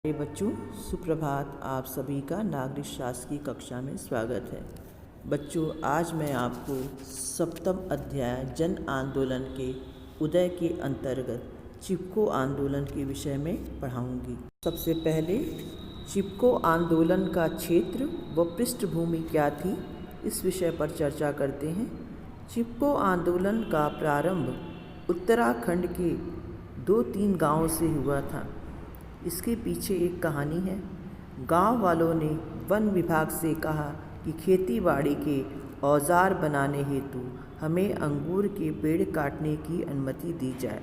मेरे बच्चों, सुप्रभात। आप सभी का नागरिक शास्त्र की कक्षा में स्वागत है। बच्चों, आज मैं आपको सप्तम अध्याय जन आंदोलन के उदय के अंतर्गत चिपको आंदोलन के विषय में पढ़ाऊंगी। सबसे पहले चिपको आंदोलन का क्षेत्र व पृष्ठभूमि क्या थी, इस विषय पर चर्चा करते हैं। चिपको आंदोलन का प्रारंभ उत्तराखंड के 2-3 गांवों से हुआ था। इसके पीछे एक कहानी है। गांव वालों ने वन विभाग से कहा कि खेतीबाड़ी के औजार बनाने हेतु हमें अंगूर के पेड़ काटने की अनुमति दी जाए।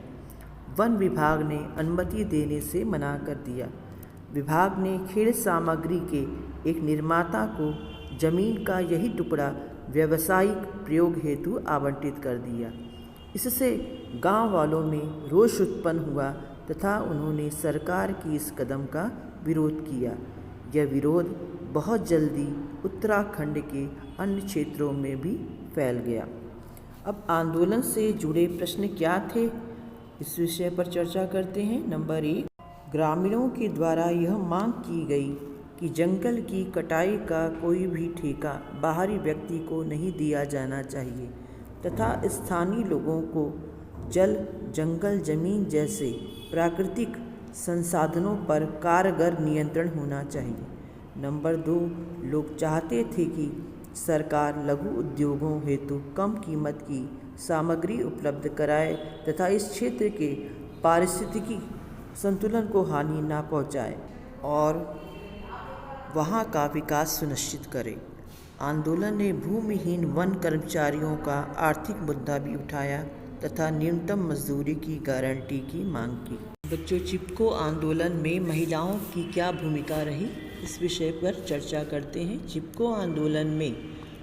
वन विभाग ने अनुमति देने से मना कर दिया। विभाग ने खेल सामग्री के एक निर्माता को जमीन का यही टुकड़ा व्यावसायिक प्रयोग हेतु आवंटित कर दिया। इससे गांव वालों में रोष उत्पन्न हुआ तथा उन्होंने सरकार की इस कदम का विरोध किया। यह विरोध बहुत जल्दी उत्तराखंड के अन्य क्षेत्रों में भी फैल गया। अब आंदोलन से जुड़े प्रश्न क्या थे, इस विषय पर चर्चा करते हैं। नंबर 1, ग्रामीणों के द्वारा यह मांग की गई कि जंगल की कटाई का कोई भी ठेका बाहरी व्यक्ति को नहीं दिया जाना चाहिए तथा स्थानीय लोगों को जल, जंगल, जमीन जैसे प्राकृतिक संसाधनों पर कारगर नियंत्रण होना चाहिए। नंबर 2, लोग चाहते थे कि सरकार लघु उद्योगों हेतु कम कीमत की सामग्री उपलब्ध कराए तथा इस क्षेत्र के पारिस्थितिकी संतुलन को हानि न पहुंचाए और वहां का विकास सुनिश्चित करे। आंदोलन ने भूमिहीन वन कर्मचारियों का आर्थिक मुद्दा भी उठाया तथा न्यूनतम मजदूरी की गारंटी की मांग की। बच्चों, चिपको आंदोलन में महिलाओं की क्या भूमिका रही, इस विषय पर चर्चा करते हैं। चिपको आंदोलन में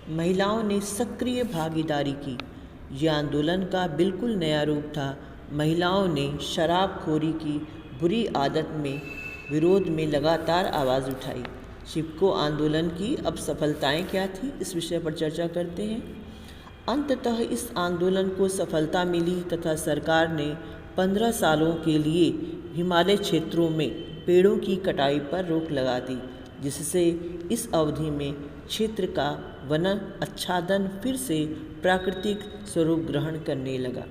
महिलाओं ने सक्रिय भागीदारी की। यह आंदोलन का बिल्कुल नया रूप था। महिलाओं ने शराबखोरी की बुरी आदत में विरोध में लगातार आवाज़ उठाई। चिपको आंदोलन की अब सफलताएं क्या थी, इस विषय पर चर्चा करते हैं। अंततः इस आंदोलन को सफलता मिली तथा सरकार ने 15 सालों के लिए हिमालय क्षेत्रों में पेड़ों की कटाई पर रोक लगा दी, जिससे इस अवधि में क्षेत्र का वन आच्छादन फिर से प्राकृतिक स्वरूप ग्रहण करने लगा।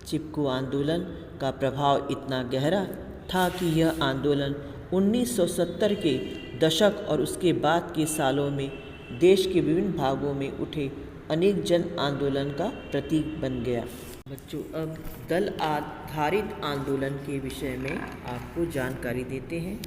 चिपको आंदोलन का प्रभाव इतना गहरा था कि यह आंदोलन 1970 के दशक और उसके बाद के सालों में देश के विभिन्न भागों में उठे अनेक जन आंदोलन का प्रतीक बन गया। बच्चों, अब दल आधारित आंदोलन के विषय में आपको जानकारी देते हैं।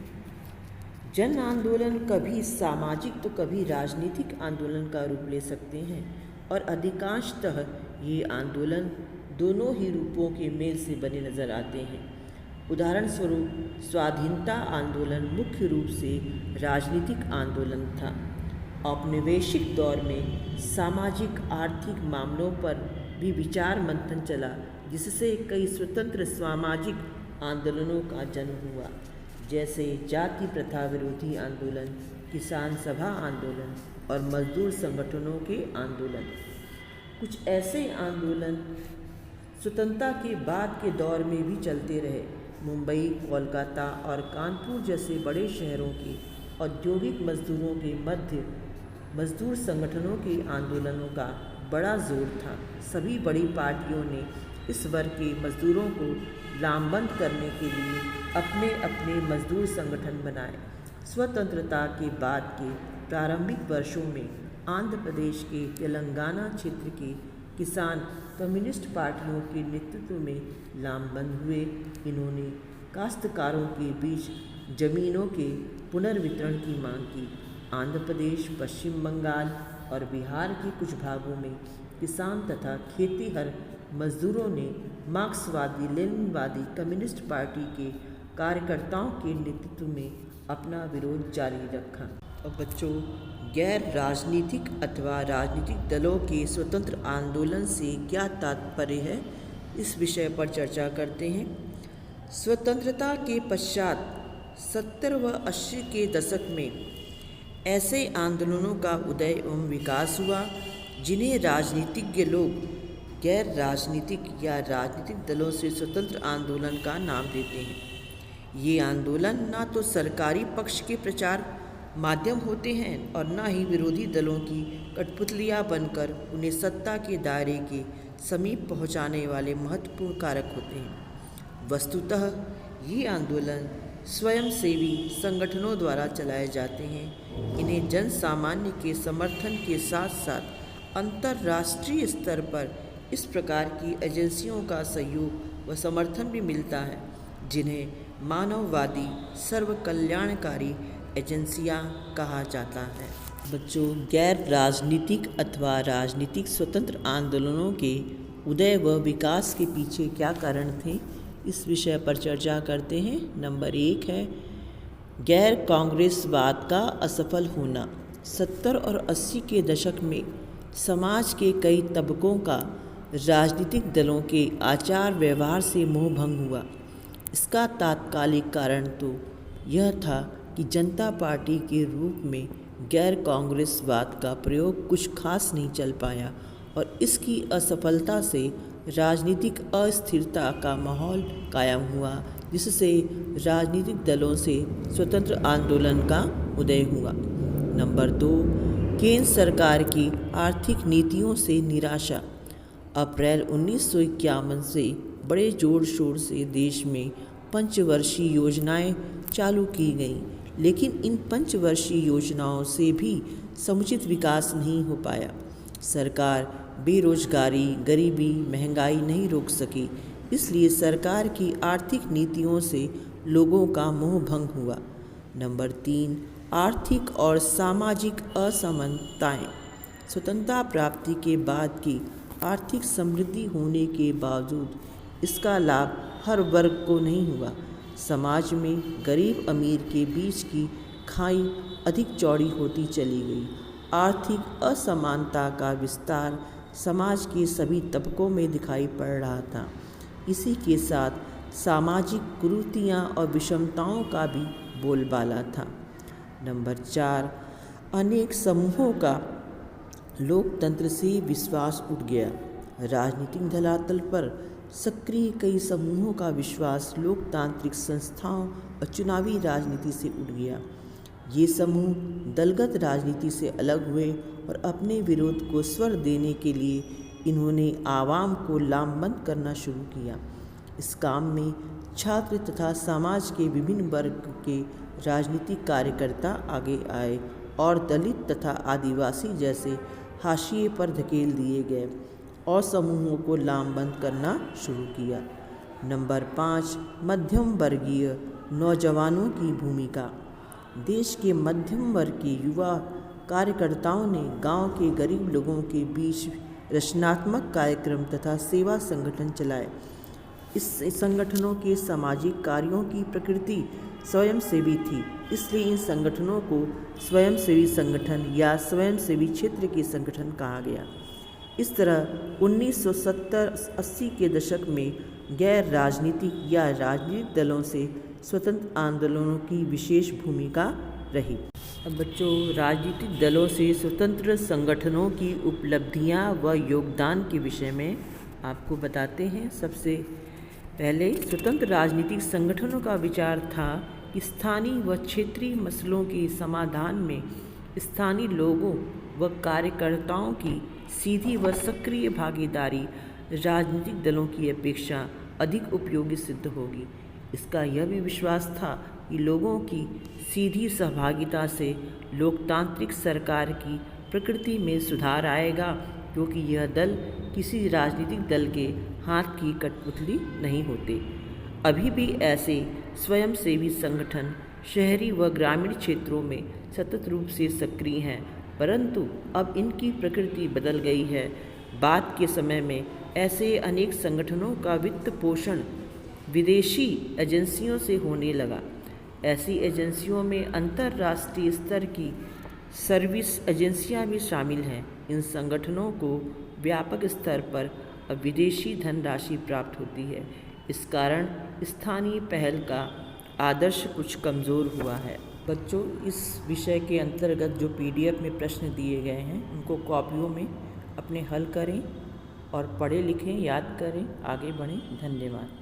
जन आंदोलन कभी सामाजिक तो कभी राजनीतिक आंदोलन का रूप ले सकते हैं और अधिकांशतः ये आंदोलन दोनों ही रूपों के मेल से बने नजर आते हैं। उदाहरण स्वरूप स्वाधीनता आंदोलन मुख्य रूप से राजनीतिक आंदोलन था। औपनिवेशिक दौर में सामाजिक आर्थिक मामलों पर भी विचार मंथन चला, जिससे कई स्वतंत्र सामाजिक आंदोलनों का जन्म हुआ, जैसे जाति प्रथा विरोधी आंदोलन, किसान सभा आंदोलन और मजदूर संगठनों के आंदोलन। कुछ ऐसे आंदोलन स्वतंत्रता के बाद के दौर में भी चलते रहे। मुंबई, कोलकाता और कानपुर जैसे बड़े शहरों के औद्योगिक मजदूरों के मध्य मजदूर संगठनों के आंदोलनों का बड़ा जोर था। सभी बड़ी पार्टियों ने इस वर्ग के मजदूरों को लामबंद करने के लिए अपने अपने मजदूर संगठन बनाए। स्वतंत्रता के बाद के प्रारंभिक वर्षों में आंध्र प्रदेश के तेलंगाना क्षेत्र के किसान कम्युनिस्ट पार्टियों के नेतृत्व में लामबंद हुए। इन्होंने काश्तकारों के बीच जमीनों के पुनर्वितरण की मांग की। आंध्र प्रदेश, पश्चिम बंगाल और बिहार के कुछ भागों में किसान तथा खेतीहर मजदूरों ने मार्क्सवादी लेनिनवादी कम्युनिस्ट पार्टी के कार्यकर्ताओं के नेतृत्व में अपना विरोध जारी रखा। और बच्चों, गैर राजनीतिक अथवा राजनीतिक दलों के स्वतंत्र आंदोलन से क्या तात्पर्य है, इस विषय पर चर्चा करते हैं। स्वतंत्रता के पश्चात 70 व 80 के दशक में ऐसे आंदोलनों का उदय एवं विकास हुआ जिन्हें राजनीतिज्ञ लोग गैर राजनीतिक या राजनीतिक दलों से स्वतंत्र आंदोलन का नाम देते हैं। ये आंदोलन ना तो सरकारी पक्ष के प्रचार माध्यम होते हैं और ना ही विरोधी दलों की कठपुतलियां बनकर उन्हें सत्ता के दायरे के समीप पहुंचाने वाले महत्वपूर्ण कारक होते हैं। वस्तुतः ये आंदोलन स्वयंसेवी संगठनों द्वारा चलाए जाते हैं। इन्हें जन सामान्य के समर्थन के साथ साथ अंतर्राष्ट्रीय स्तर पर इस प्रकार की एजेंसियों का सहयोग व समर्थन भी मिलता है, जिन्हें मानववादी सर्व कल्याणकारी एजेंसियां कहा जाता है। बच्चों, गैर राजनीतिक अथवा राजनीतिक स्वतंत्र आंदोलनों के उदय व विकास के पीछे क्या कारण थे, इस विषय पर चर्चा करते हैं। नंबर 1 है गैर कांग्रेसवाद का असफल होना। 70 और 80 के दशक में समाज के कई तबकों का राजनीतिक दलों के आचार व्यवहार से मोह भंग हुआ। इसका तात्कालिक कारण तो यह था कि जनता पार्टी के रूप में गैर कांग्रेसवाद का प्रयोग कुछ खास नहीं चल पाया और इसकी असफलता से राजनीतिक अस्थिरता का माहौल कायम हुआ, जिससे राजनीतिक दलों से स्वतंत्र आंदोलन का उदय हुआ। नंबर 2, केंद्र सरकार की आर्थिक नीतियों से निराशा। अप्रैल 1951 से बड़े जोर शोर से देश में पंचवर्षीय योजनाएं चालू की गईं, लेकिन इन पंचवर्षीय योजनाओं से भी समुचित विकास नहीं हो पाया। सरकार बेरोजगारी, गरीबी, महंगाई नहीं रोक सकी, इसलिए सरकार की आर्थिक नीतियों से लोगों का मोह भंग हुआ। नंबर 3, आर्थिक और सामाजिक असमानताएं। स्वतंत्रता प्राप्ति के बाद की आर्थिक समृद्धि होने के बावजूद इसका लाभ हर वर्ग को नहीं हुआ। समाज में गरीब अमीर के बीच की खाई अधिक चौड़ी होती चली गई। आर्थिक असमानता का विस्तार समाज के सभी तबकों में दिखाई पड़ रहा था। इसी के साथ सामाजिक कुरीतियाँ और विषमताओं का भी बोलबाला था। नंबर 4, अनेक समूहों का लोकतंत्र से विश्वास उठ गया। राजनीतिक धरातल पर सक्रिय कई समूहों का विश्वास लोकतांत्रिक संस्थाओं और चुनावी राजनीति से उठ गया। ये समूह दलगत राजनीति से अलग हुए और अपने विरोध को स्वर देने के लिए इन्होंने आवाम को लामबंद करना शुरू किया। इस काम में छात्र तथा समाज के विभिन्न वर्ग के राजनीतिक कार्यकर्ता आगे आए और दलित तथा आदिवासी जैसे हाशिए पर धकेल दिए गए और समूहों को लामबंद करना शुरू किया। नंबर 5, मध्यम वर्गीय नौजवानों की भूमिका। देश के मध्यम वर्ग के युवा कार्यकर्ताओं ने गांव के गरीब लोगों के बीच रचनात्मक कार्यक्रम तथा सेवा संगठन चलाए। इस संगठनों के सामाजिक कार्यों की प्रकृति स्वयंसेवी थी, इसलिए इन संगठनों को स्वयंसेवी संगठन या स्वयंसेवी क्षेत्र के संगठन कहा गया। इस तरह 1970-80 के दशक में गैर राजनीतिक या राजनीतिक दलों से स्वतंत्र आंदोलनों की विशेष भूमिका रही। अब बच्चों, राजनीतिक दलों से स्वतंत्र संगठनों की उपलब्धियां व योगदान के विषय में आपको बताते हैं। सबसे पहले स्वतंत्र राजनीतिक संगठनों का विचार था कि स्थानीय व क्षेत्रीय मसलों के समाधान में स्थानीय लोगों व कार्यकर्ताओं की सीधी व सक्रिय भागीदारी राजनीतिक दलों की अपेक्षा अधिक उपयोगी सिद्ध होगी। इसका यह भी विश्वास था कि लोगों की सीधी सहभागिता से लोकतांत्रिक सरकार की प्रकृति में सुधार आएगा, क्योंकि यह दल किसी राजनीतिक दल के हाथ की कठपुतली नहीं होते। अभी भी ऐसे स्वयंसेवी संगठन शहरी व ग्रामीण क्षेत्रों में सतत रूप से सक्रिय हैं, परंतु अब इनकी प्रकृति बदल गई है। बाद के समय में ऐसे अनेक संगठनों का वित्त पोषण विदेशी एजेंसियों से होने लगा। ऐसी एजेंसियों में अंतर्राष्ट्रीय स्तर की सर्विस एजेंसियां भी शामिल हैं। इन संगठनों को व्यापक स्तर पर अब विदेशी धनराशि प्राप्त होती है। इस कारण स्थानीय पहल का आदर्श कुछ कमज़ोर हुआ है। बच्चों, इस विषय के अंतर्गत जो PDF में प्रश्न दिए गए हैं उनको कॉपियों में अपने हल करें और पढ़ें लिखें, याद करें, आगे बढ़ें। धन्यवाद।